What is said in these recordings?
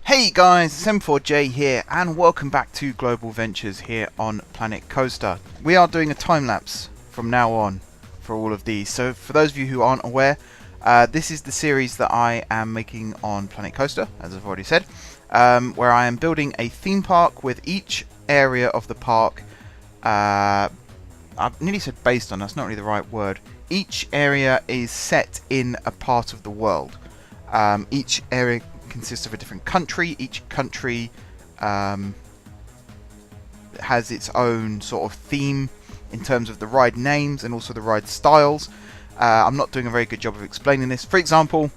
Hey guys, it's M4J here and welcome back to Global Ventures here on Planet Coaster. We are doing a time-lapse from now on for all of these. So for those of you who aren't aware, this is the series that I am making on Planet Coaster, as I've already said, where I am building a theme park with each area of the park, I've nearly said based on, that's not really the right word. Each area is set in a part of the world. Each area consists of a different country. Each country has its own sort of theme in terms of the ride names and also the ride styles. I'm not doing a very good job of explaining this. For example,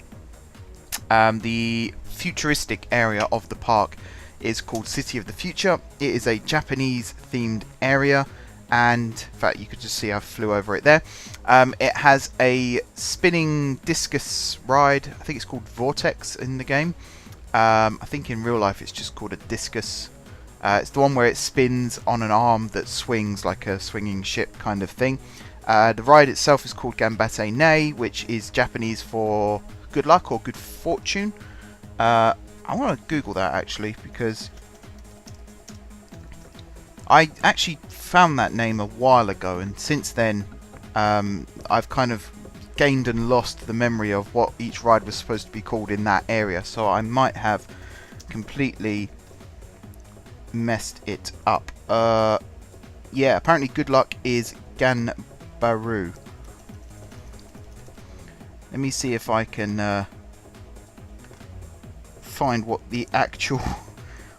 the futuristic area of the park is called City of the Future. It is a Japanese themed area, and in fact you could just see I flew over it there. It has a spinning discus ride. I think it's called Vortex in the game. I think in real life it's just called a discus. It's the one where it spins on an arm that swings like a swinging ship kind of thing. The ride itself is called Gambate Nei, which is Japanese for good luck or good fortune. I want to Google that actually, because I actually found that name a while ago, and since then I've kind of gained and lost the memory of what each ride was supposed to be called in that area, so I might have completely messed it up. Yeah, apparently good luck is Ganbaru. Let me see if I can find what the actual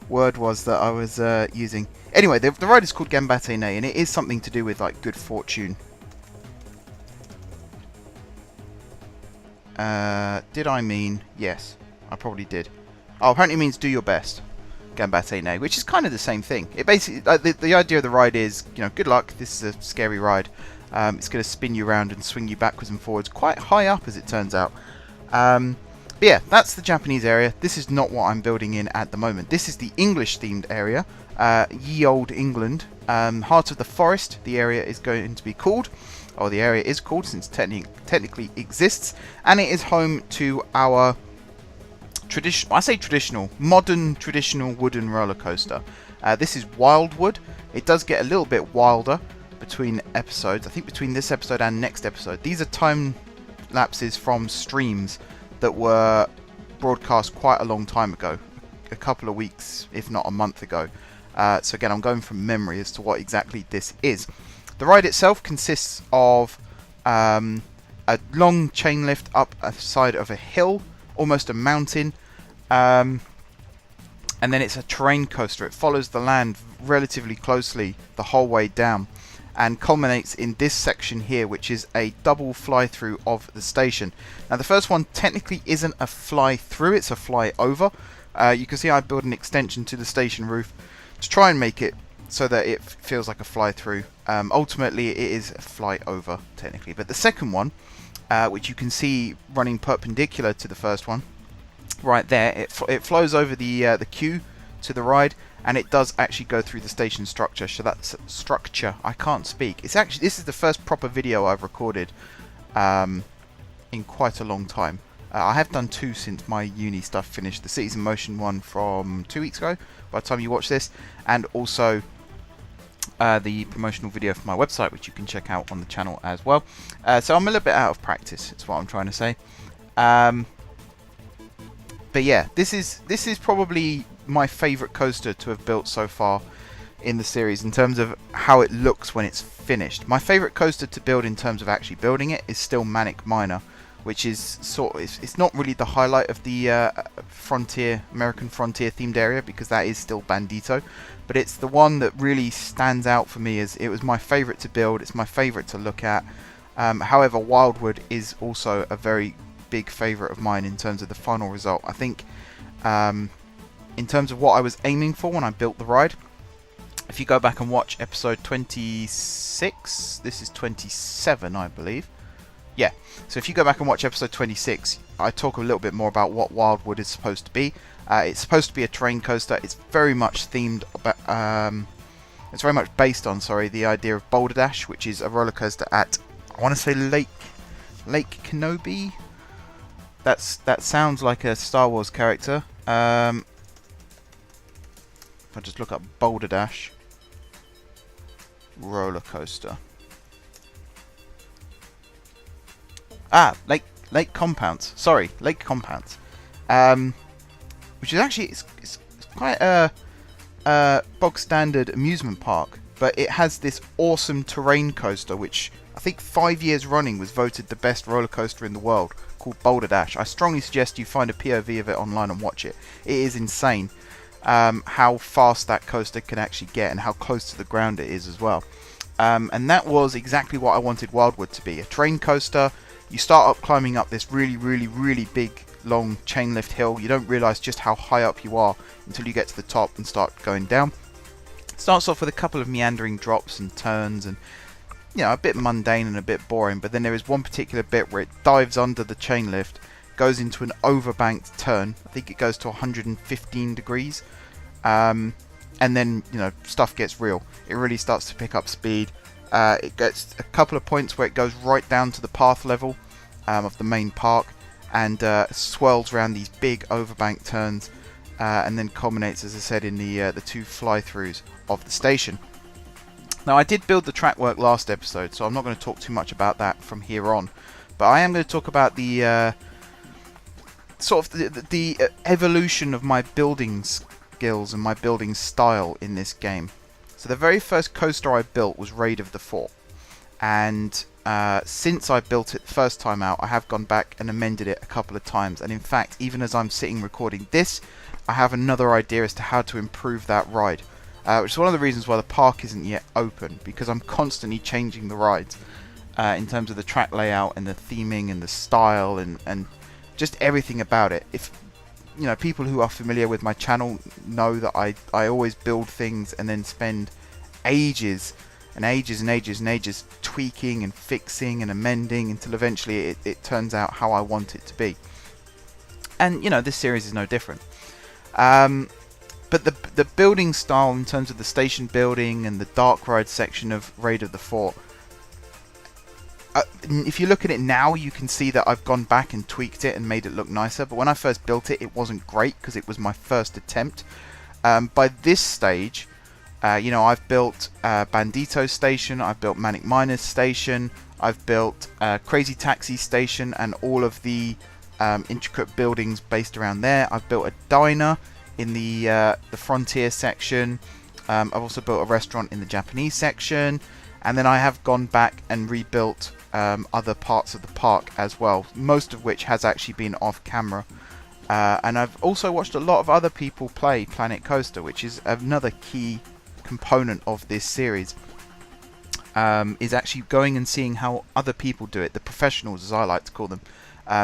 word was that I was using. Anyway, the ride is called Gambate Nei, and it is something to do with like good fortune. Did I mean? Yes, I probably did. Oh, apparently it means do your best. Gambate Nei, which is kind of the same thing. It basically, the idea of the ride is, you know, good luck. This is a scary ride. It's going to spin you around and swing you backwards and forwards, quite high up as it turns out. But yeah, that's the Japanese area. This is not what I'm building in at the moment. This is the English themed area. Ye Old England, Heart of the Forest. The area is going to be called. Or the area is called, since technically exists, and it is home to our modern traditional wooden roller coaster. This is Wildwood. It does get a little bit wilder between episodes. I think between this episode and next episode. These are time lapses from streams that were broadcast quite a long time ago, a couple of weeks, if not a month ago. So again, I'm going from memory as to what exactly this is. The ride itself consists of a long chain lift up a side of a hill, almost a mountain, and then it's a terrain coaster. It follows the land relatively closely the whole way down and culminates in this section here, which is a double fly-through of the station. Now the first one technically isn't a fly-through, it's a fly-over. You can see I built an extension to the station roof to try and make it so that it feels like a fly-through. Ultimately it is a fly-over technically, but the second one, which you can see running perpendicular to the first one right there, it flows over the queue to the ride, and it does actually go through the station structure. So that's structure. I can't speak. It's actually, this is the first proper video I've recorded in quite a long time. I have done two since my uni stuff finished. The Cities in Motion one from 2 weeks ago by the time you watch this, and also the promotional video for my website, which you can check out on the channel as well. So I'm a little bit out of practice, is what I'm trying to say. But yeah, this is probably my favourite coaster to have built so far in the series in terms of how it looks when it's finished. My favourite coaster to build in terms of actually building it is still Manic Miner, which is it's not really the highlight of the American Frontier themed area, because that is still Bandito, but it's the one that really stands out for me as it was my favourite to build. It's my favourite to look at. However, Wildwood is also a very big favourite of mine in terms of the final result. I think in terms of what I was aiming for when I built the ride, if you go back and watch episode 26, this is 27 I believe. Yeah, so if you go back and watch episode 26, I talk a little bit more about what Wildwood is supposed to be. It's supposed to be a terrain coaster. It's very much themed about, it's very much based on, the idea of Boulder Dash, which is a roller coaster at, I want to say Lake Kenobi. That sounds like a Star Wars character. if I just look up Boulder Dash roller coaster. Lake Compounds. Sorry, Lake Compounds. Which is actually it's quite a bog standard amusement park, but it has this awesome terrain coaster, which I think 5 years running was voted the best roller coaster in the world, called Boulder Dash. I strongly suggest you find a POV of it online and watch it. It is insane how fast that coaster can actually get and how close to the ground it is as well. And that was exactly what I wanted Wildwood to be, a terrain coaster. You start up climbing up this really big long chain lift hill. You don't realise just how high up you are until you get to the top and start going down. It starts off with a couple of meandering drops and turns, and a bit mundane and a bit boring, but then there is one particular bit where it dives under the chain lift, goes into an overbanked turn. I think it goes to 115 degrees, and then stuff gets real. It really starts to pick up speed. It gets a couple of points where it goes right down to the path level of the main park, and swirls around these big overbank turns, and then culminates, as I said, in the two fly-throughs of the station. Now, I did build the track work last episode, so I'm not going to talk too much about that from here on, but I am going to talk about the the evolution of my building skills and my building style in this game. So the very first coaster I built was Raid of the Fort, and since I built it the first time out, I have gone back and amended it a couple of times, and in fact, even as I'm sitting recording this, I have another idea as to how to improve that ride, which is one of the reasons why the park isn't yet open, because I'm constantly changing the rides in terms of the track layout and the theming and the style and just everything about it. If people who are familiar with my channel know that I always build things and then spend ages and ages tweaking and fixing and amending until eventually it turns out how I want it to be. And this series is no different. But the building style in terms of the station building and the dark ride section of Raid of the Fort, if you look at it now, you can see that I've gone back and tweaked it and made it look nicer. But when I first built it, it wasn't great because it was my first attempt. By this stage, I've built Bandito Station, I've built Manic Miners Station, I've built Crazy Taxi Station and all of the intricate buildings based around there. I've built a diner in the Frontier section. I've also built a restaurant in the Japanese section. And then I have gone back and rebuilt other parts of the park as well, most of which has actually been off camera. And I've also watched a lot of other people play Planet Coaster, which is another key component of this series, is actually going and seeing how other people do it, the professionals as I like to call them,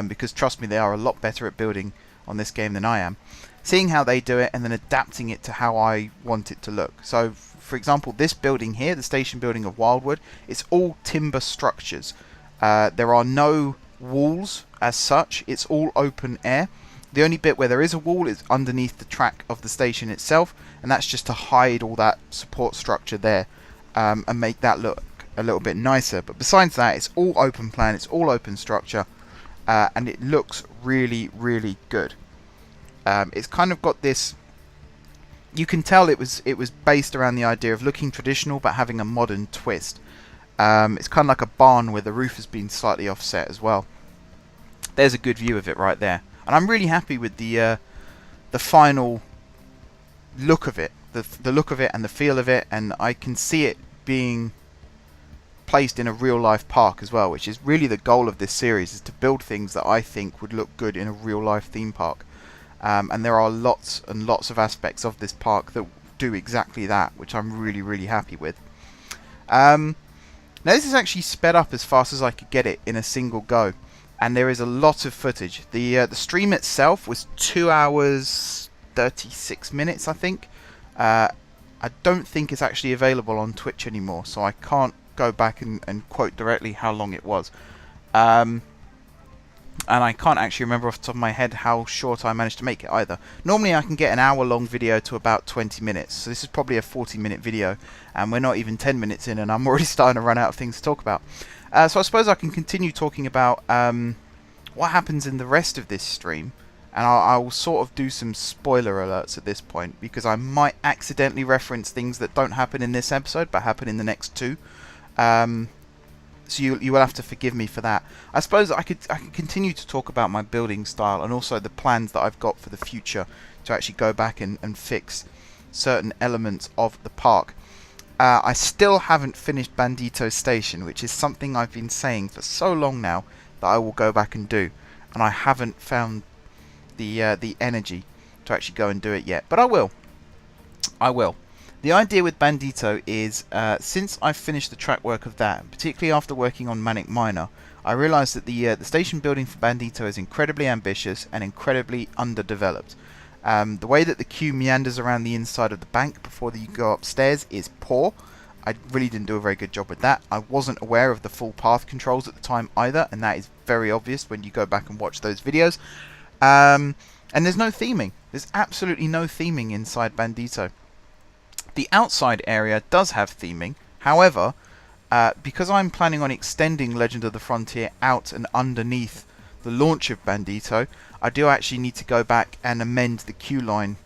because trust me, they are a lot better at building on this game than I am. Seeing how they do it and then adapting it to how I want it to look. So for example, this building here, the station building of Wildwood, it's all timber structures. There are no walls as such, it's all open air. The only bit where there is a wall is underneath the track of the station itself, and that's just to hide all that support structure there and make that look a little bit nicer. But besides that, it's all open plan, it's all open structure, and it looks really good. It's kind of got this, you can tell it was based around the idea of looking traditional but having a modern twist. It's kind of like a barn where the roof has been slightly offset as well. There's a good view of it right there. And I'm really happy with the final look of it, the look of it and the feel of it, and I can see it being placed in a real life park as well, which is really the goal of this series, is to build things that I think would look good in a real life theme park. And there are lots and lots of aspects of this park that do exactly that, which I'm really happy with. Now this is actually sped up as fast as I could get it in a single go, and there is a lot of footage. The stream itself was 2 hours 36 minutes, I think. I don't think it's actually available on Twitch anymore, so I can't go back and quote directly how long it was. And I can't actually remember off the top of my head how short I managed to make it either. Normally I can get an hour-long video to about 20 minutes, so this is probably a 40-minute video, and we're not even 10 minutes in, and I'm already starting to run out of things to talk about. So I suppose I can continue talking about what happens in the rest of this stream, and I will sort of do some spoiler alerts at this point, because I might accidentally reference things that don't happen in this episode but happen in the next two. So you will have to forgive me for that. I suppose I could continue to talk about my building style and also the plans that I've got for the future to actually go back and fix certain elements of the park. I still haven't finished Bandito Station, which is something I've been saying for so long now that I will go back and do, and I haven't found the energy to actually go and do it yet, but I will. The idea with Bandito is, since I've finished the track work of that, particularly after working on Manic Miner, I realised that the station building for Bandito is incredibly ambitious and incredibly underdeveloped. The way that the queue meanders around the inside of the bank before you go upstairs is poor. I really didn't do a very good job with that. I wasn't aware of the full path controls at the time either, and that is very obvious when you go back and watch those videos. And there's no theming. There's absolutely no theming inside Bandito. The outside area does have theming. However, because I'm planning on extending Legend of the Frontier out and underneath the launch of Bandito, I do actually need to go back and amend the queue line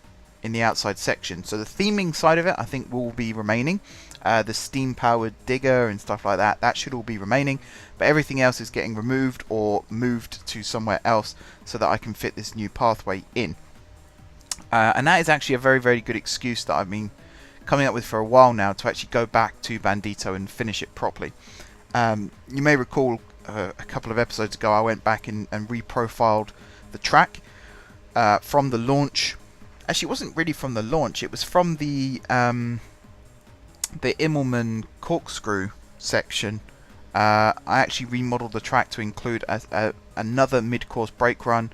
in the outside section. So the theming side of it, I think, will be remaining. The steam-powered digger and stuff like that, that should all be remaining. But everything else is getting removed or moved to somewhere else so that I can fit this new pathway in. And that is actually a very, very good excuse that I've been coming up with for a while now to actually go back to Bandito and finish it properly. You may recall a couple of episodes ago I went back and reprofiled the track from the launch. Actually, it wasn't really from the launch, it was from the Immelman corkscrew section. I actually remodeled the track to include another mid-course brake run,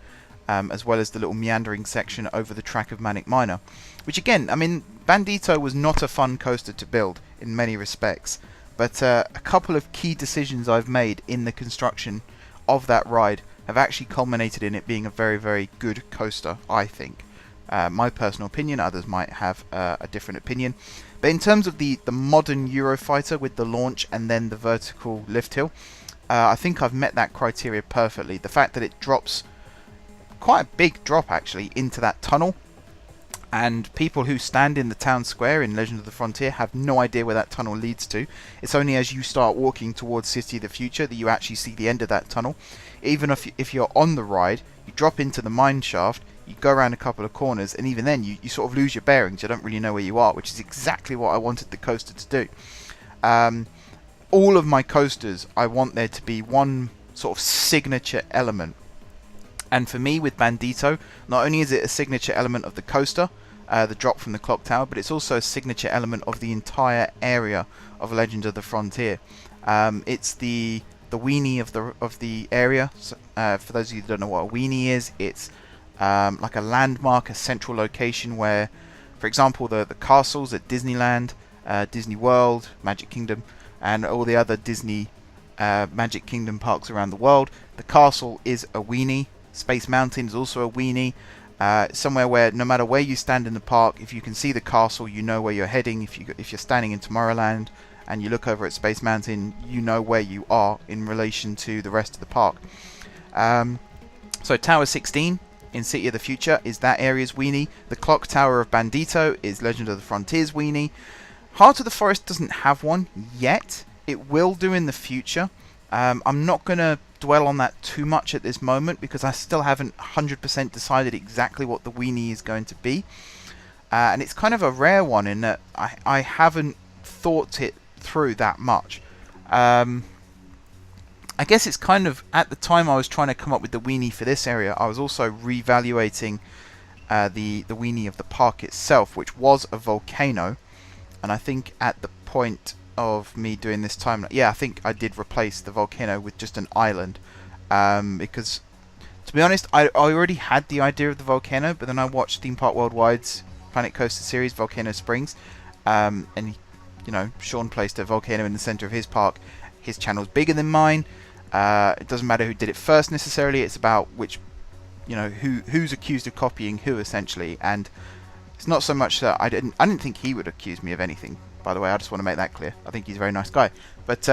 as well as the little meandering section over the track of Manic Miner. Which again, I mean, Bandito was not a fun coaster to build in many respects, but a couple of key decisions I've made in the construction of that ride have actually culminated in it being a very, very good coaster, I think. My personal opinion, others might have a different opinion. But in terms of the modern Eurofighter with the launch and then the vertical lift hill, I think I've met that criteria perfectly. The fact that it drops quite a big drop actually into that tunnel, and people who stand in the town square in Legend of the Frontier have no idea where that tunnel leads to. It's only as you start walking towards City of the Future that you actually see the end of that tunnel. Even if you're on the ride, you drop into the mine shaft, you go around a couple of corners, and even then you sort of lose your bearings. You don't really know where you are, which is exactly what I wanted the coaster to do. All of my coasters, I want there to be one sort of signature element. And for me, with Bandito, not only is it a signature element of the coaster, the drop from the clock tower, but it's also a signature element of the entire area of Legend of the Frontier. It's the weenie of the area. So, for those of you who don't know what a weenie is, it's like a landmark, a central location where, for example, the castles at Disneyland, Disney World, Magic Kingdom, and all the other Disney Magic Kingdom parks around the world. The castle is a weenie. Space Mountain is also a weenie. Somewhere where no matter where you stand in the park, if you can see the castle, you know where you're heading. If you're standing in Tomorrowland and you look over at Space Mountain, you know where you are in relation to the rest of the park. So Tower 16 in City of the Future is that area's weenie. The clock tower of Bandito is Legend of the Frontier's weenie. Heart of the Forest doesn't have one yet. It will do in the future. I'm not going to dwell on that too much at this moment because I still haven't 100% decided exactly what the weenie is going to be. And it's kind of a rare one in that I haven't thought it through that much. I guess it's kind of, at the time I was trying to come up with the weenie for this area, I was also reevaluating the weenie of the park itself, which was a volcano. And I think at the point of me doing this time, yeah, I think I did replace the volcano with just an island, because to be honest, I already had the idea of the volcano, but then I watched Theme Park Worldwide's Planet Coaster series, Volcano Springs, and you know, Sean placed a volcano in the center of his park. His channel's bigger than mine. It doesn't matter who did it first necessarily. It's about which, you know, who's accused of copying who essentially, and it's not so much that I didn't think he would accuse me of anything. By the way, I just want to make that clear. I think he's a very nice guy. But,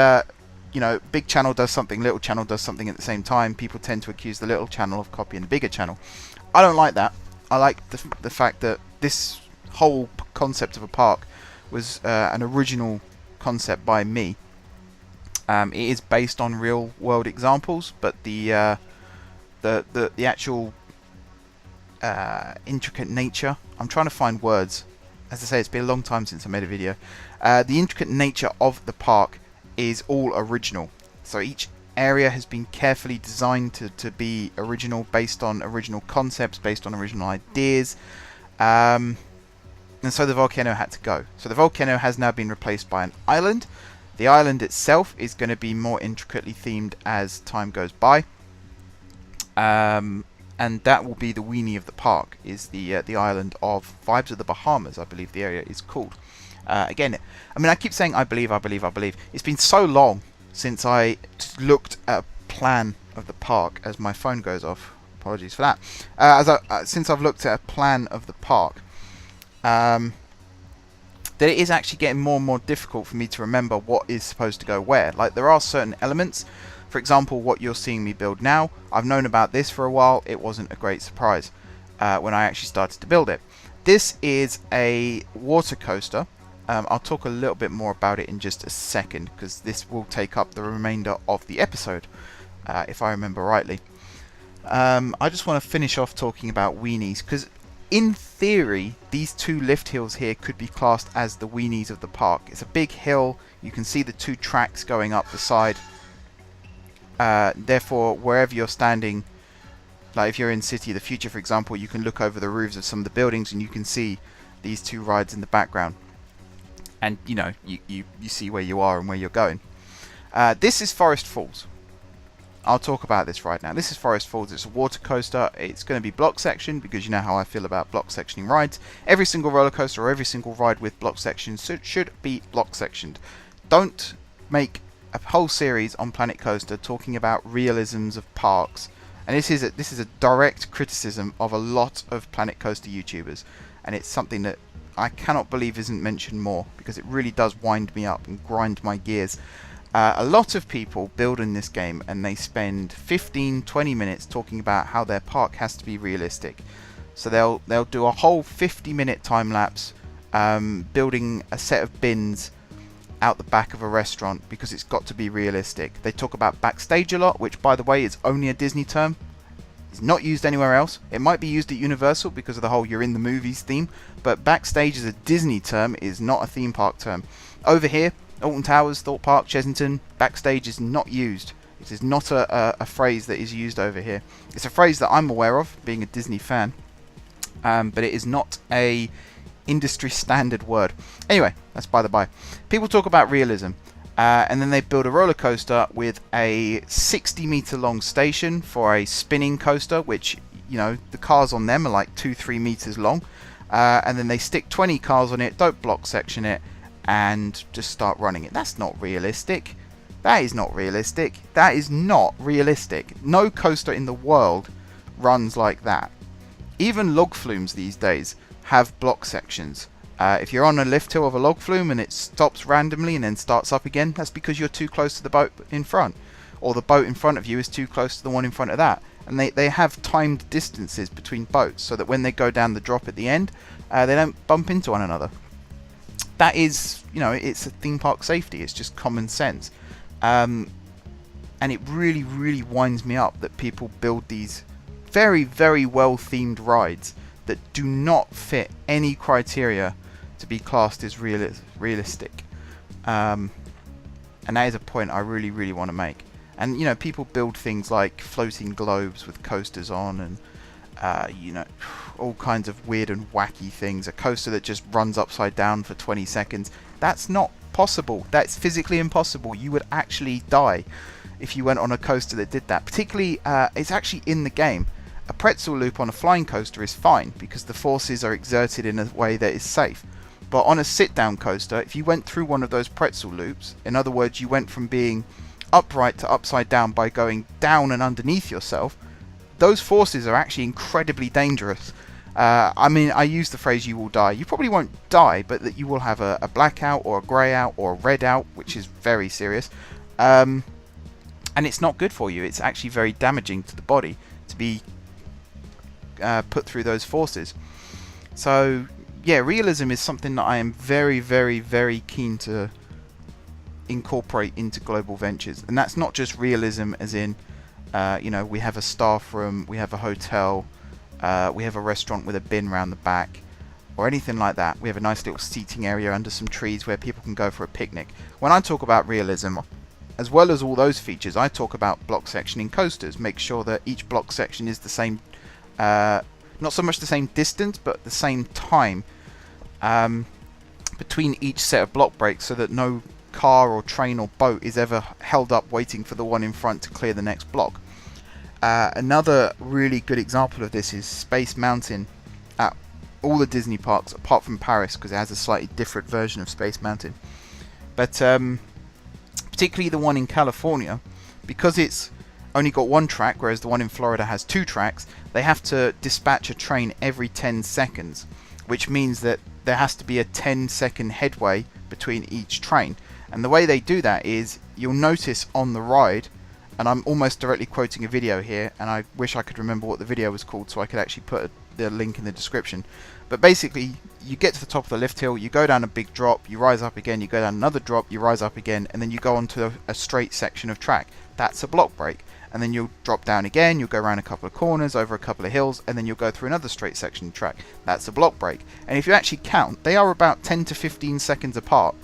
you know, big channel does something, little channel does something at the same time. People tend to accuse the little channel of copying the bigger channel. I don't like that. I like the fact that this whole concept of a park was an original concept by me. It is based on real world examples, but the actual intricate nature, I'm trying to find words. As I say, it's been a long time since I made a video. The intricate nature of the park is all original. So each area has been carefully designed to be original, based on original concepts, based on original ideas. And so the volcano had to go. So the volcano has now been replaced by an island. The island itself is going to be more intricately themed as time goes by. And that will be the weenie of the park, is the island of Vibes of the Bahamas, I believe the area is called. Again, I mean, I keep saying I believe. It's been so long since I looked at a plan of the park, as my phone goes off. Apologies for that. Since I've looked at a plan of the park, that it is actually getting more and more difficult for me to remember what is supposed to go where. Like, there are certain elements. For example, what you're seeing me build now, I've known about this for a while. It wasn't a great surprise when I actually started to build it. This is a water coaster. I'll talk a little bit more about it in just a second, because this will take up the remainder of the episode, if I remember rightly. I just want to finish off talking about weenies, because in theory, these two lift hills here could be classed as the weenies of the park. It's a big hill. You can see the two tracks going up the side. Therefore, wherever you're standing, like if you're in City of the Future, for example, you can look over the roofs of some of the buildings and you can see these two rides in the background. And, you know, you see where you are and where you're going. This is Forest Falls. I'll talk about this right now. This is Forest Falls. It's a water coaster. It's going to be block sectioned, because you know how I feel about block sectioning rides. Every single roller coaster or every single ride with block sections should be block sectioned. Don't make a whole series on Planet Coaster talking about realisms of parks. And this is a direct criticism of a lot of Planet Coaster YouTubers, and it's something that I cannot believe isn't mentioned more, because it really does wind me up and grind my gears. A lot of people build in this game and they spend 15-20 minutes talking about how their park has to be realistic. So they'll do a whole 50-minute time lapse building a set of bins out the back of a restaurant because it's got to be realistic. They talk about backstage a lot, which by the way is only a Disney term. It's not used anywhere else. It might be used at Universal because of the whole you're in the movies theme, but backstage as a Disney term is not a theme park term. Over here, Alton Towers, Thorpe Park, Chessington, backstage is not used. It is not a phrase that is used over here. It's a phrase that I'm aware of, being a Disney fan, but it is not a industry standard word. Anyway, that's by the by. People talk about realism, and then they build a roller coaster with a 60-meter long station for a spinning coaster, which, you know, the cars on them are like 2-3 meters long, and then they stick 20 cars on it, don't block section it, and just start running it. That's not realistic. That is not realistic. That is not realistic. No coaster in the world runs like that. Even log flumes these days have block sections. If you're on a lift hill of a log flume and it stops randomly and then starts up again, that's because you're too close to the boat in front, or the boat in front of you is too close to the one in front of that. And they have timed distances between boats so that when they go down the drop at the end, they don't bump into one another. That is, you know, it's a theme park safety. It's just common sense. And it really, really winds me up that people build these very, very well themed rides that do not fit any criteria to be classed as realistic. And that is a point I really, really want to make. And, you know, people build things like floating globes with coasters on, and you know, all kinds of weird and wacky things. A coaster that just runs upside down for 20 seconds. That's not possible. That's physically impossible. You would actually die if you went on a coaster that did that. Particularly, it's actually in the game. A pretzel loop on a flying coaster is fine because the forces are exerted in a way that is safe. But on a sit-down coaster, if you went through one of those pretzel loops, in other words, you went from being upright to upside down by going down and underneath yourself, those forces are actually incredibly dangerous. I mean, I use the phrase "you will die." You probably won't die, but that you will have a blackout or a grey out or a red out, which is very serious. And it's not good for you. It's actually very damaging to the body to be put through those forces. So yeah, realism is something that I am very, very, very keen to incorporate into global ventures. And that's not just realism as in you know, we have a staff room, we have a hotel, we have a restaurant with a bin round the back, or anything like that. We have a nice little seating area under some trees where people can go for a picnic. When I talk about realism, as well as all those features, I talk about block sectioning coasters. Make sure that each block section is the same, not so much the same distance, but the same time between each set of block breaks, so that no car or train or boat is ever held up waiting for the one in front to clear the next block. Another really good example of this is Space Mountain at all the Disney parks apart from Paris, because it has a slightly different version of Space Mountain. But particularly the one in California, because it's only got one track, whereas the one in Florida has two tracks, they have to dispatch a train every 10 seconds, which means that there has to be a 10-second headway between each train. And the way they do that is, you'll notice on the ride, and I'm almost directly quoting a video here, and I wish I could remember what the video was called so I could actually put the link in the description. But basically, you get to the top of the lift hill, you go down a big drop, you rise up again, you go down another drop, you rise up again, and then you go onto a straight section of track. That's a block break. And then you'll drop down again, you'll go around a couple of corners, over a couple of hills, and then you'll go through another straight section of track. That's a block break. And if you actually count, they are about 10 to 15 seconds apart.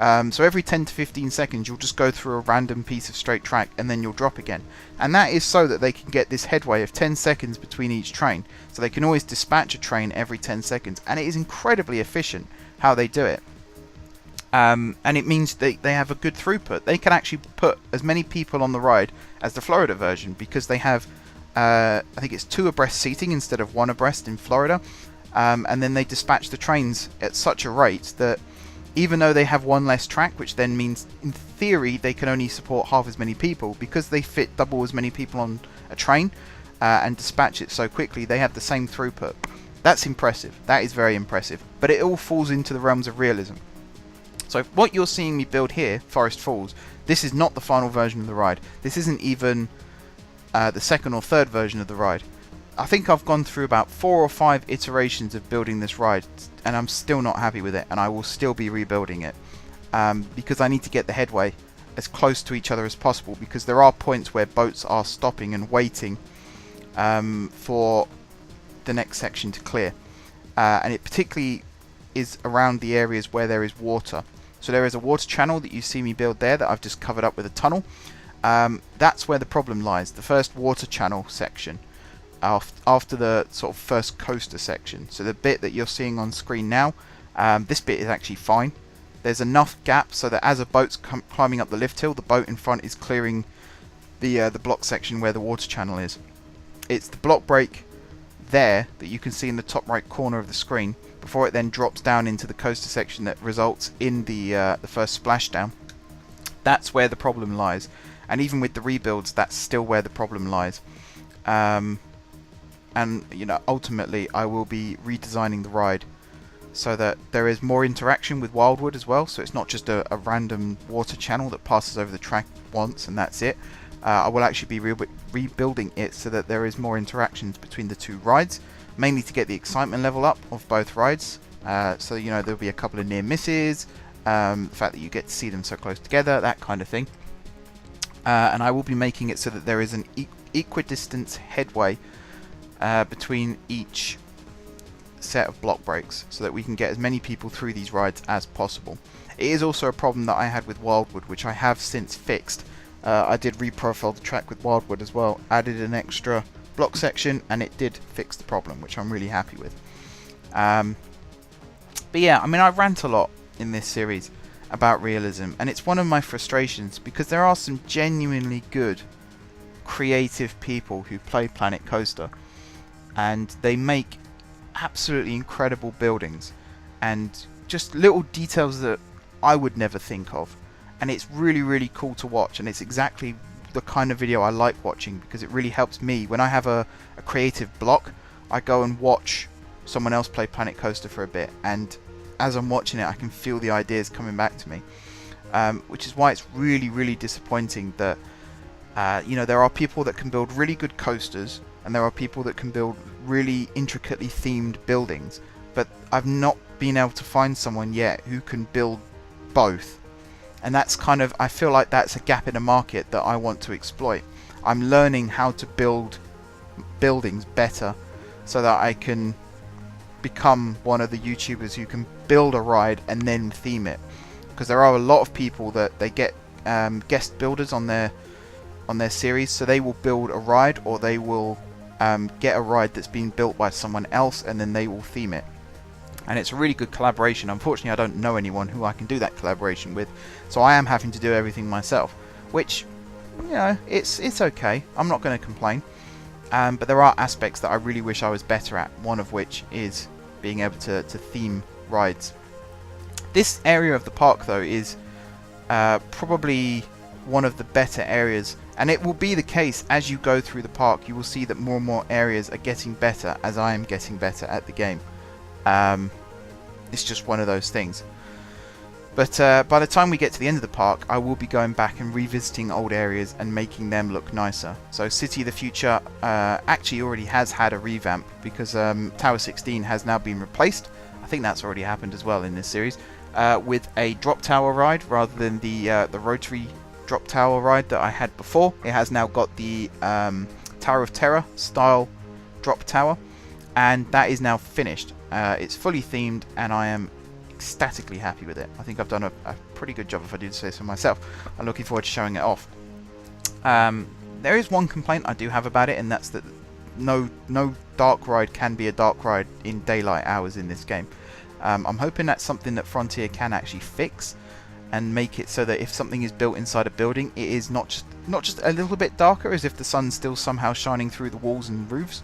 So every 10 to 15 seconds you'll just go through a random piece of straight track and then you'll drop again. And that is so that they can get this headway of 10 seconds between each train. So they can always dispatch a train every 10 seconds. And it is incredibly efficient how they do it. And it means they have a good throughput. They can actually put as many people on the ride as the Florida version, because they have, I think it's 2 abreast seating instead of 1 abreast in Florida. And then they dispatch the trains at such a rate that even though they have 1 less track, which then means in theory they can only support half as many people, because they fit double as many people on a train and dispatch it so quickly, they have the same throughput. That's impressive. That is very impressive. But it all falls into the realms of realism. So what you're seeing me build here, Forest Falls, this is not the final version of the ride. This isn't even the second or third version of the ride. I think I've gone through about 4 or 5 iterations of building this ride, and I'm still not happy with it, and I will still be rebuilding it because I need to get the headway as close to each other as possible, because there are points where boats are stopping and waiting for the next section to clear, and it particularly is around the areas where there is water. So there is a water channel that you see me build there that I've just covered up with a tunnel. That's where the problem lies, the first water channel section. After the sort of first coaster section. So the bit that you're seeing on screen now, this bit is actually fine. There's enough gap so that as a boat's climbing up the lift hill, the boat in front is clearing the block section where the water channel is. It's the block break there that you can see in the top right corner of the screen before it then drops down into the coaster section that results in the first splashdown. That's where the problem lies, and even with the rebuilds, that's still where the problem lies. And you know, ultimately I will be redesigning the ride so that there is more interaction with Wildwood as well, so it's not just a random water channel that passes over the track once and that's it. I will actually be rebuilding it so that there is more interactions between the 2 rides, mainly to get the excitement level up of both rides. So you know, there'll be a couple of near misses, the fact that you get to see them so close together, that kind of thing. And I will be making it so that there is an equidistant headway between each set of block breaks, so that we can get as many people through these rides as possible. It is also a problem that I had with Wildwood, which I have since fixed. I did reprofile the track with Wildwood as well, added an extra block section, and it did fix the problem, which I'm really happy with. But yeah, I mean, I rant a lot in this series about realism, and it's one of my frustrations, because there are some genuinely good creative people who play Planet Coaster, and they make absolutely incredible buildings and just little details that I would never think of, and it's really, really cool to watch, and it's exactly the kind of video I like watching, because it really helps me when I have a creative block. I go and watch someone else play Planet Coaster for a bit, and as I'm watching it I can feel the ideas coming back to me, which is why it's really, really disappointing that you know, there are people that can build really good coasters and there are people that can build really intricately themed buildings, but I've not been able to find someone yet who can build both. And that's kind of, I feel like that's a gap in the market that I want to exploit. I'm learning how to build buildings better so that I can become one of the YouTubers who can build a ride and then theme it, because there are a lot of people that they get guest builders on their series, so they will build a ride, or they will get a ride that's been built by someone else and then they will theme it, and it's a really good collaboration. Unfortunately, I don't know anyone who I can do that collaboration with, so I am having to do everything myself, which, you know, it's okay. I'm not going to complain. But there are aspects that I really wish I was better at, one of which is being able to theme rides. This area of the park, though, is probably one of the better areas, and it will be the case as you go through the park. You will see that more and more areas are getting better as I am getting better at the game. It's just one of those things. But by the time we get to the end of the park, I will be going back and revisiting old areas and making them look nicer. So City of the Future actually already has had a revamp, because Tower 16 has now been replaced. I think that's already happened as well in this series, with a drop tower ride rather than the rotary drop tower ride that I had before. It has now got the Tower of Terror style drop tower, and that is now finished. It's fully themed, and I am ecstatically happy with it. I think I've done a pretty good job, if I do say so myself. I'm looking forward to showing it off. There is one complaint I do have about it, and that's that no dark ride can be a dark ride in daylight hours in this game. I'm hoping that's something that Frontier can actually fix and make it so that if something is built inside a building, it is not just a little bit darker as if the sun's still somehow shining through the walls and roofs,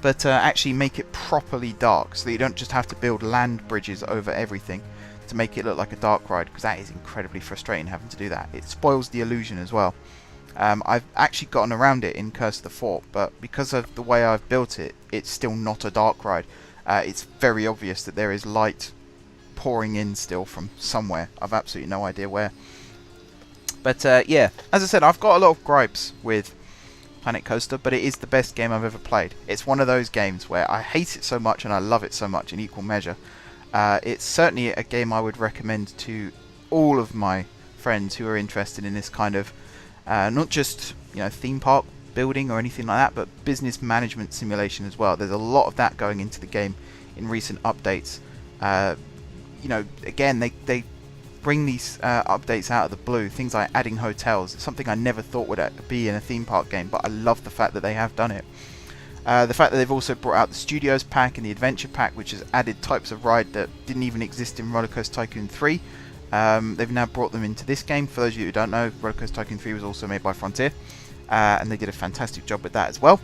but actually make it properly dark, so that you don't just have to build land bridges over everything to make it look like a dark ride, because that is incredibly frustrating having to do that. It spoils the illusion as well. I've actually gotten around it in Curse of the Fort, but because of the way I've built it, it's still not a dark ride. It's very obvious that there is light pouring in still from somewhere. I've absolutely no idea where. But yeah, as I said, I've got a lot of gripes with Planet Coaster, but it is the best game I've ever played. It's one of those games where I hate it so much and I love it so much in equal measure. It's certainly a game I would recommend to all of my friends who are interested in this kind of not just, you know, theme park building or anything like that, but business management simulation as well. There's a lot of that going into the game in recent updates. You know, again, they bring these updates out of the blue, things like adding hotels. It's something I never thought would be in a theme park game, but I love the fact that they have done it. The fact that they've also brought out the Studios Pack and the Adventure Pack, which has added types of ride that didn't even exist in Roller Coaster Tycoon 3. They've now brought them into this game. For those of you who don't know, Roller Coaster Tycoon 3 was also made by Frontier, and they did a fantastic job with that as well.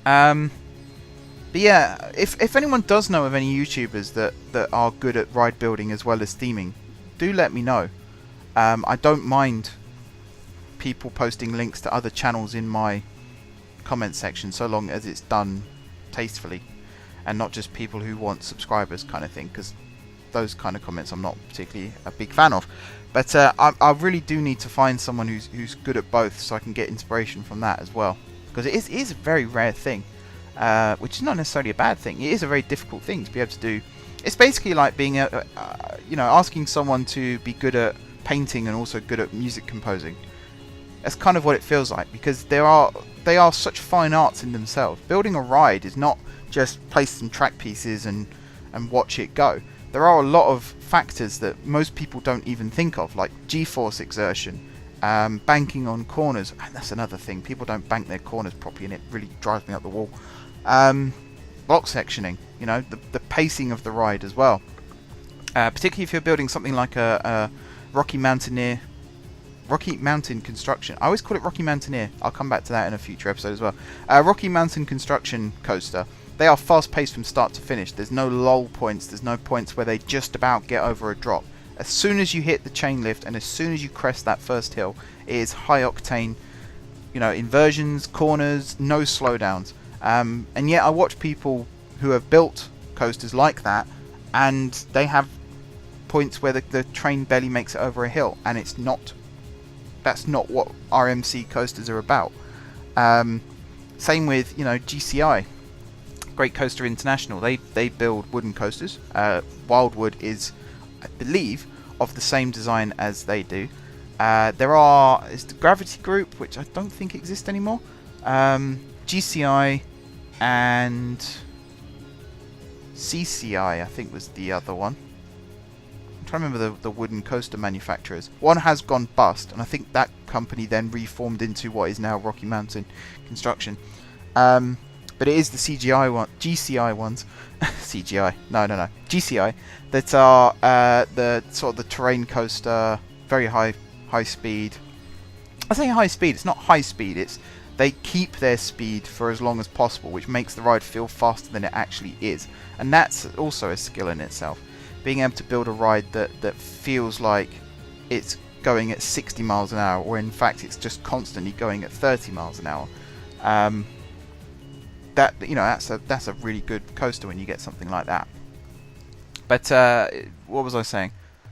But yeah, if anyone does know of any YouTubers that are good at ride building as well as theming, do let me know. I don't mind people posting links to other channels in my comment section, so long as it's done tastefully and not just people who want subscribers kind of thing, because those kind of comments I'm not particularly a big fan of. But I really do need to find someone who's good at both, so I can get inspiration from that as well, because it is a very rare thing, which is not necessarily a bad thing. It is a very difficult thing to be able to do. It's basically like being you know, asking someone to be good at painting and also good at music composing. That's kind of what it feels like, because they are such fine arts in themselves. Building a ride is not just place some track pieces and watch it go. There are a lot of factors that most people don't even think of, like G-force exertion, banking on corners, and that's another thing. People don't bank their corners properly, and it really drives me up the wall. Block sectioning, you know, the pacing of the ride as well. Particularly if you're building something like a Rocky Mountain construction. I always call it Rocky Mountaineer. I'll come back to that in a future episode as well. Rocky Mountain construction coaster. They are fast-paced from start to finish. There's no lull points. There's no points where they just about get over a drop. As soon as you hit the chain lift and as soon as you crest that first hill, it is high-octane, you know, inversions, corners, no slowdowns. And yet I watch people who have built coasters like that, and they have points where the train barely makes it over a hill, and that's not what RMC coasters are about. Same with, you know, GCI, Great Coaster International. They build wooden coasters. Wildwood is, I believe, of the same design as they do. Is the Gravity Group, which I don't think exists anymore. GCI and CCI, I think, was the other one. I'm trying to remember the wooden coaster manufacturers. One has gone bust, and I think that company then reformed into what is now Rocky Mountain Construction. But it is the GCI ones, CGI, no, GCI, that are the sort of the terrain coaster, very high speed. I say high speed, it's not high speed, it's they keep their speed for as long as possible, which makes the ride feel faster than it actually is. And that's also a skill in itself. Being able to build a ride that feels like it's going at 60 miles an hour, or in fact it's just constantly going at 30 miles an hour. That, you know, that's a really good coaster when you get something like that. But what was I saying?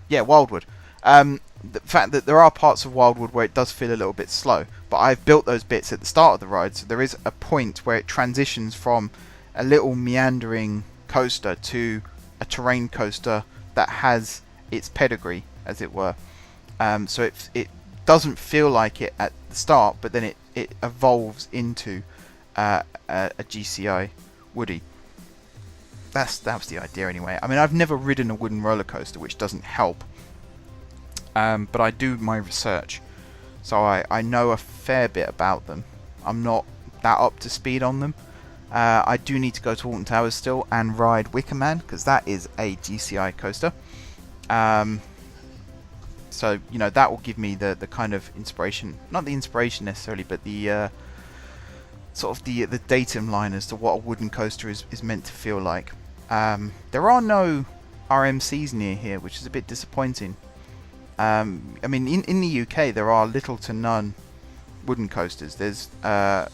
Yeah, Wildwood. The fact that there are parts of Wildwood where it does feel a little bit slow, but I've built those bits at the start of the ride, so there is a point where it transitions from a little meandering coaster to a terrain coaster that has its pedigree, as it were. So it doesn't feel like it at the start, but then it evolves into a GCI Woody. That was the idea anyway. I mean, I've never ridden a wooden roller coaster, which doesn't help. But I do my research, so I know a fair bit about them. I'm not that up to speed on them. I do need to go to Alton Towers still and ride Wicker Man, because that is a GCI coaster. So, you know, that will give me the kind of inspiration, not the inspiration necessarily, but the sort of the datum line as to what a wooden coaster is meant to feel like. There are no RMCs near here, which is a bit disappointing. I mean, in the UK there are little to none wooden coasters. There's I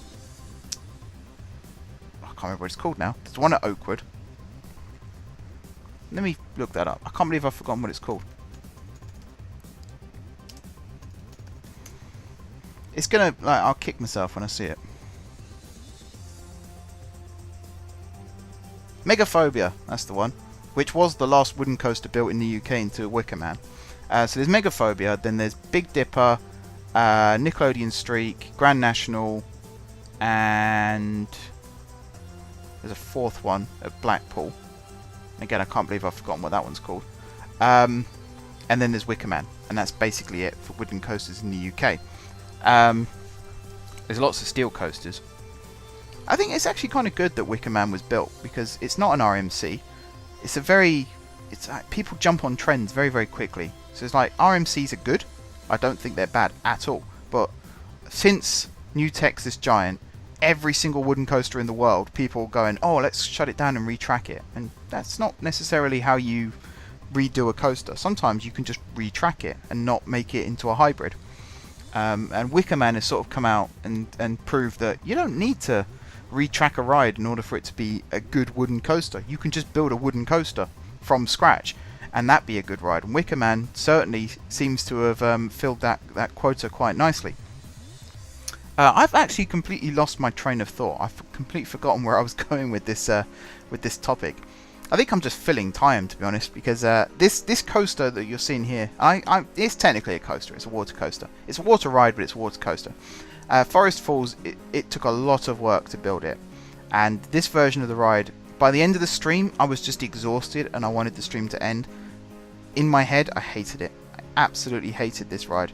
can't remember what it's called now. There's one at Oakwood. Let me look that up. I can't believe I've forgotten what it's called. It's gonna, like, I'll kick myself when I see it. Megaphobia, that's the one, which was the last wooden coaster built in the UK into Wicker Man. So there's Megaphobia, then there's Big Dipper, Nickelodeon Streak, Grand National, and there's a fourth one at Blackpool. Again, I can't believe I've forgotten what that one's called. And then there's Wicker Man, and that's basically it for wooden coasters in the UK. There's lots of steel coasters. I think it's actually kind of good that Wicker Man was built, because it's not an RMC. People jump on trends very, very quickly. So it's like, RMCs are good. I don't think they're bad at all. But since New Texas Giant, every single wooden coaster in the world, people are going, oh, let's shut it down and retrack it. And that's not necessarily how you redo a coaster. Sometimes you can just retrack it and not make it into a hybrid. And Wicker Man has sort of come out and proved that you don't need to retrack a ride in order for it to be a good wooden coaster. You can just build a wooden coaster from scratch and that be a good ride. And Wicker Man certainly seems to have filled that quota quite nicely. I've actually completely lost my train of thought. I've completely forgotten where I was going with this topic. I think I'm just filling time, to be honest, because this coaster that you're seeing here, it's technically a coaster. It's a water coaster. It's a water ride, but it's a water coaster. Forest Falls, it took a lot of work to build it, and this version of the ride, by the end of the stream, I was just exhausted and I wanted the stream to end. In my head, I hated it. I absolutely hated this ride.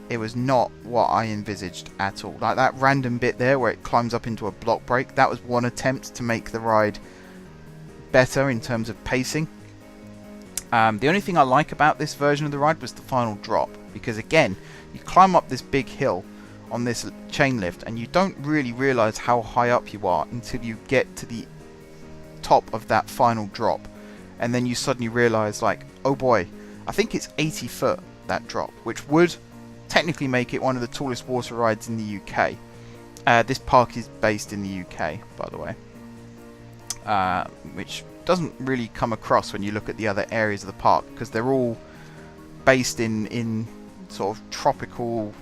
It was not what I envisaged at all. Like that random bit there where it climbs up into a block break, that was one attempt to make the ride better in terms of pacing. The only thing I like about this version of the ride was the final drop, because again, you climb up this big hill on this chain lift and you don't really realise how high up you are until you get to the top of that final drop, and then you suddenly realise, like, oh boy, I think it's 80 foot, that drop, which would technically make it one of the tallest water rides in the UK. This park is based in the UK, by the way, which doesn't really come across when you look at the other areas of the park, because they're all based in sort of tropical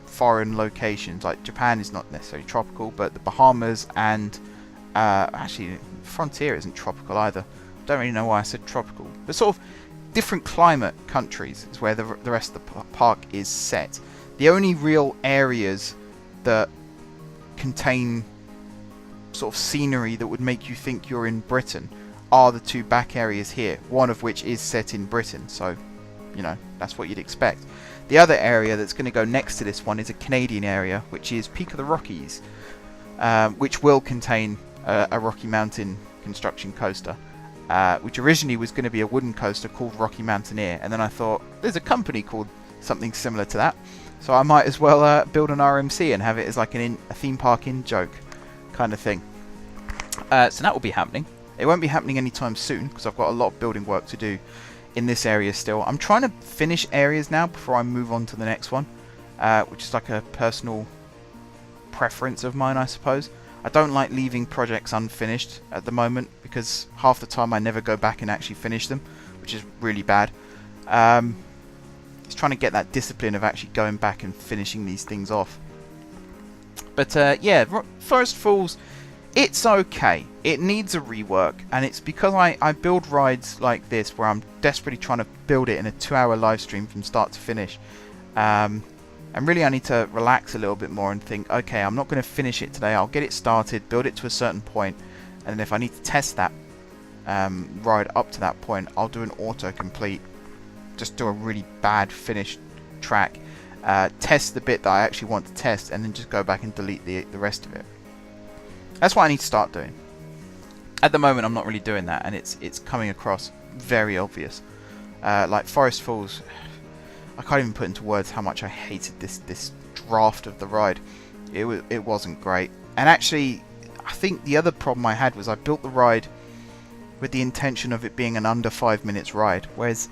foreign locations. Like Japan is not necessarily tropical, but the Bahamas and actually Frontier isn't tropical either. Don't really know why I said tropical, but sort of different climate countries is where the rest of the park is set. The only real areas that contain sort of scenery that would make you think you're in Britain are the two back areas here, one of which is set in Britain, so you know, that's what you'd expect. The other area that's going to go next to this one is a Canadian area, which is Peak of the Rockies, which will contain a Rocky Mountain construction coaster, which originally was going to be a wooden coaster called Rocky Mountaineer, and then I thought, there's a company called something similar to that, so I might as well build an RMC and have it as like a theme park in-joke kind of thing. So that will be happening. It won't be happening anytime soon, because I've got a lot of building work to do in this area still. I'm trying to finish areas now before I move on to the next one, which is like a personal preference of mine, I suppose. I don't like leaving projects unfinished at the moment, because half the time I never go back and actually finish them, which is really bad. It's trying to get that discipline of actually going back and finishing these things off. But yeah, Forest Falls, it's okay. It needs a rework, and it's because I build rides like this where I'm desperately trying to build it in a 2-hour live stream from start to finish. And really I need to relax a little bit more and think, okay, I'm not going to finish it today. I'll get it started, build it to a certain point, and then if I need to test that ride up to that point, I'll do an autocomplete. Just do a really bad finished track, test the bit that I actually want to test, and then just go back and delete the rest of it. That's what I need to start doing. At the moment I'm not really doing that, and it's coming across very obvious. Like Forest Falls, I can't even put into words how much I hated this draft of the ride. It wasn't great. And actually, I think the other problem I had was I built the ride with the intention of it being an under 5 minutes ride, whereas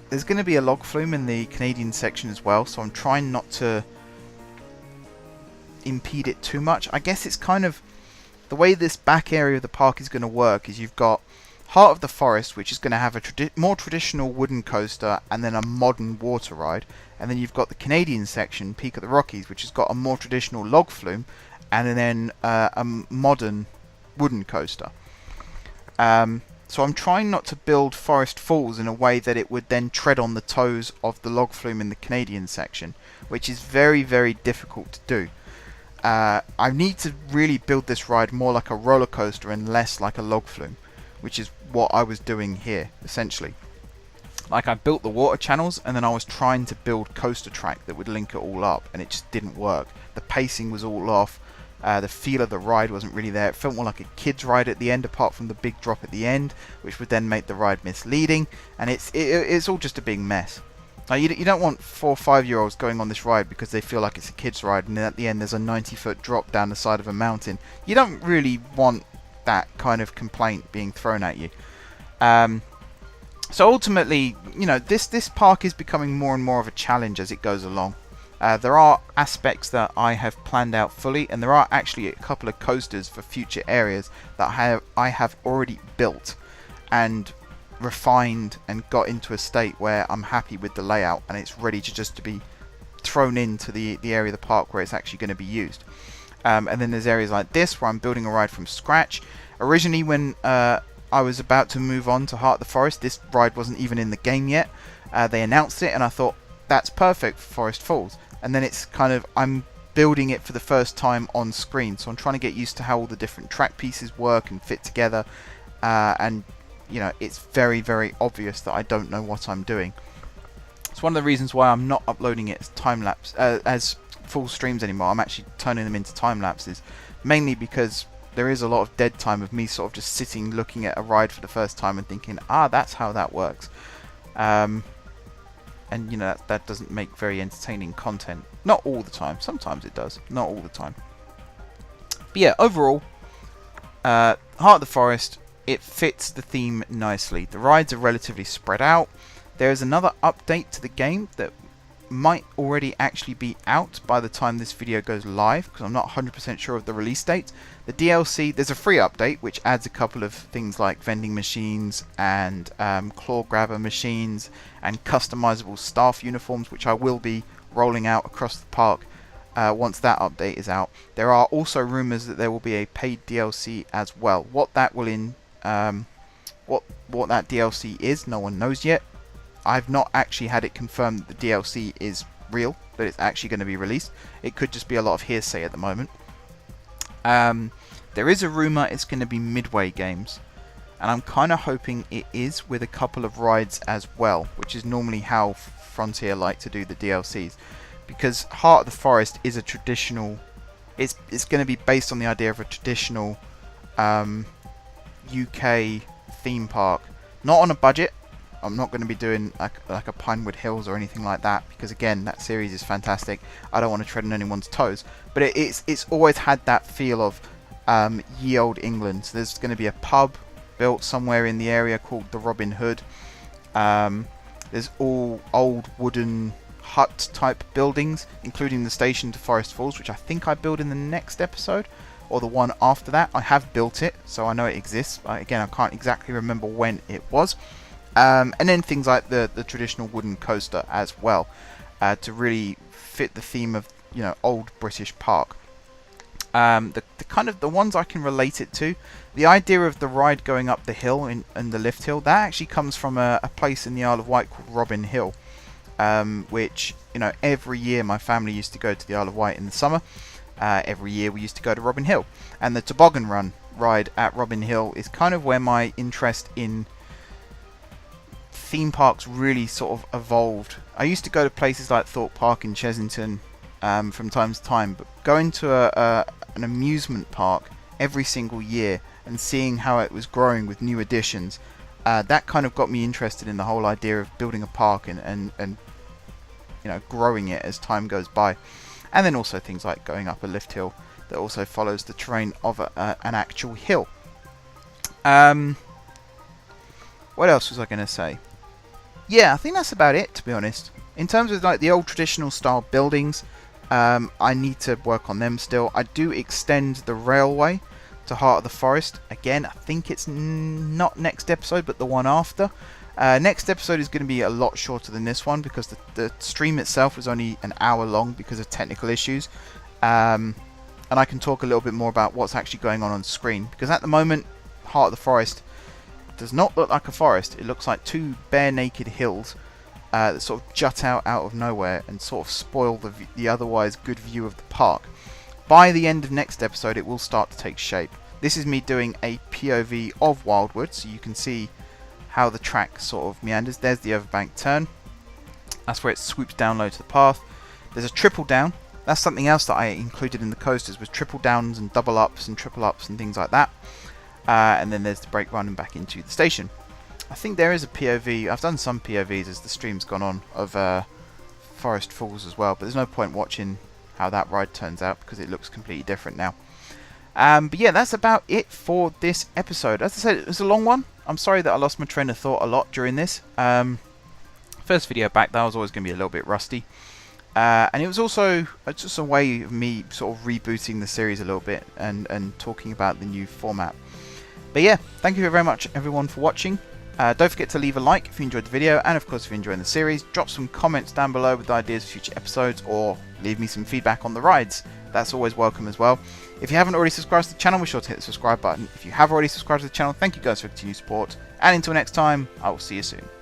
there's going to be a log flume in the Canadian section as well, so I'm trying not to impede it too much. I guess it's kind of the way this back area of the park is going to work is you've got Heart of the Forest, which is going to have a more traditional wooden coaster and then a modern water ride, and then you've got the Canadian section, Peak of the Rockies, which has got a more traditional log flume and then a modern wooden coaster. So I'm trying not to build Forest Falls in a way that it would then tread on the toes of the log flume in the Canadian section, which is very, very difficult to do. I need to really build this ride more like a roller coaster and less like a log flume, which is what I was doing here, essentially. Like, I built the water channels, and then I was trying to build coaster track that would link it all up, and it just didn't work. The pacing was all off. The feel of the ride wasn't really there. It felt more like a kid's ride at the end, apart from the big drop at the end, which would then make the ride misleading, and it's all just a big mess. Like, you don't want 4 or 5-year-olds going on this ride because they feel like it's a kid's ride, and then at the end there's a 90-foot drop down the side of a mountain. You don't really want that kind of complaint being thrown at you. So ultimately, you know, this park is becoming more and more of a challenge as it goes along. There are aspects that I have planned out fully, and there are actually a couple of coasters for future areas that I have already built and refined and got into a state where I'm happy with the layout and it's ready to be thrown into the area of the park where it's actually going to be used. And then there's areas like this where I'm building a ride from scratch. Originally, when I was about to move on to Heart of the Forest, this ride wasn't even in the game yet. They announced it and I thought, that's perfect for Forest Falls. And then it's kind of, I'm building it for the first time on screen, so I'm trying to get used to how all the different track pieces work and fit together, and you know, it's very, very obvious that I don't know what I'm doing. It's one of the reasons why I'm not uploading it as time-lapse, as full streams anymore. I'm actually turning them into time-lapses, mainly because there is a lot of dead time of me sort of just sitting looking at a ride for the first time and thinking, that's how that works. And you know, that doesn't make very entertaining content. Not all the time. Sometimes it does. Not all the time. But yeah, overall, Heart of the Forest, it fits the theme nicely. The rides are relatively spread out. There is another update to the game that might already actually be out by the time this video goes live, because I'm not 100% sure of the release date. The DLC, there's a free update which adds a couple of things like vending machines and claw grabber machines and customizable staff uniforms, which I will be rolling out across the park once that update is out. There are also rumours that there will be a paid DLC as well. What that will what that DLC is, no one knows yet. I've not actually had it confirmed that the DLC is real, that it's actually going to be released. It could just be a lot of hearsay at the moment. There is a rumour it's going to be Midway games, and I'm kind of hoping it is, with a couple of rides as well, which is normally how Frontier like to do the DLCs, because Heart of the Forest is a traditional, it's going to be based on the idea of a traditional UK theme park, not on a budget. I'm not going to be doing like a Pinewood Hills or anything like that, because again, that series is fantastic. I don't want to tread on anyone's toes, but it's always had that feel of ye old England. So there's going to be a pub built somewhere in the area called the Robin Hood. There's all old wooden hut type buildings, including the station to Forest Falls, which I think I build in the next episode or the one after that. I have built it, so I know it exists. Again, I can't exactly remember when it was. And then things like the traditional wooden coaster as well, to really fit the theme of, you know, old British park. The kind of the ones I can relate it to, the idea of the ride going up the hill and the lift hill, that actually comes from a place in the Isle of Wight called Robin Hill, which, you know, every year my family used to go to the Isle of Wight in the summer. Every year we used to go to Robin Hill, and the toboggan run ride at Robin Hill is kind of where my interest in theme parks really sort of evolved. I used to go to places like Thorpe Park in Chesington from time to time, but going to an amusement park every single year and seeing how it was growing with new additions, that kind of got me interested in the whole idea of building a park and you know, growing it as time goes by. And then also things like going up a lift hill that also follows the terrain of an actual hill. What else was I going to say? Yeah, I think that's about it, to be honest. In terms of like the old traditional style buildings, I need to work on them still. I do extend the railway to Heart of the Forest. Again, I think it's not next episode, but the one after. Next episode is going to be a lot shorter than this one, because the stream itself was only an hour long because of technical issues. And I can talk a little bit more about what's actually going on screen, because at the moment, Heart of the Forest does not look like a forest. It looks like two bare naked hills that sort of jut out of nowhere and sort of spoil the otherwise good view of the park. By the end of next episode, it will start to take shape. This is me doing a POV of Wildwood, so you can see how the track sort of meanders. There's the overbank turn. That's where it swoops down low to the path. There's a triple down. That's something else that I included in the coasters, was triple downs and double ups and triple ups and things like that. And then there's the brake run and back into the station. I think there is a POV. I've done some POVs as the stream's gone on of Forest Falls as well, but there's no point watching how that ride turns out because it looks completely different now. But yeah, that's about it for this episode. As I said, it was a long one. I'm sorry that I lost my train of thought a lot during this. First video back, that was always going to be a little bit rusty. And it was also just a way of me sort of rebooting the series a little bit and talking about the new format. But yeah, thank you very much everyone for watching. Don't forget to leave a like if you enjoyed the video, and of course if you're enjoying the series, drop some comments down below with ideas for future episodes, or leave me some feedback on the rides. That's always welcome as well. If you haven't already subscribed to the channel, be sure to hit the subscribe button. If you have already subscribed to the channel, thank you guys for continued support, and until next time, I will see you soon.